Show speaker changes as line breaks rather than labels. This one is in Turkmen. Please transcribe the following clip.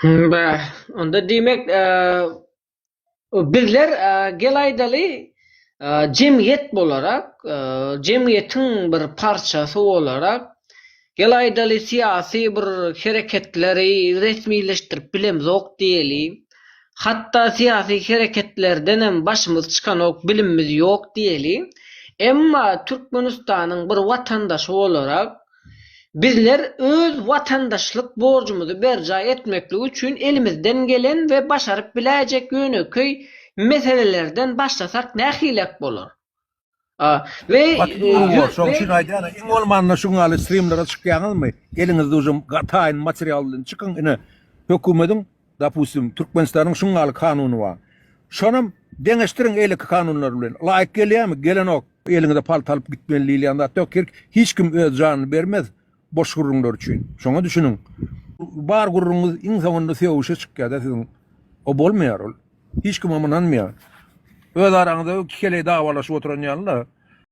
Onda demek birler gelaýdaly jemgyýet bolarak, jemgyýetiň bir parçasy bolarak gelaýdaly siýasy bir hereketleri resmileşdirip bilemzok diýeli. Hatda siýasy hereketlerden hem başymyz çykan ok bilimimiz ýok diýeli. Emma Türkmenistanyň bir watandaşy olarak bizler öz watandaşlyk borjumuzy berja etmeklik üçin elimizden gelen we başaryp biläjek ýöneköy meselelerden başlasak nähilek bolar. Ve
Son şunu aýdýan, iň bolmanda şuňa aly streamlere çykýaňyzmy? Eliňizde uzun gataýyn materialdan çykyň ine hökümetiň dapusym Türkmenistanyň şuňa aly kanuny bar. Şonam deňeşdiriň elik kanunlar bilen. Laýyk gelýärmi? Gelen ok. Eliňizde paltalyp gitmeli ýa-da tökir hiç kim öz janyny bermez. Boş gurrunlar üçin. Şoňa düşünün. Bar gurrunuz iň sonunda söwüşe çykýar da siziň. O bolmaýar ol. Hiç kim amynanmaýar. Öz araňyzda iki kele dagalaşyp oturan ýalylar.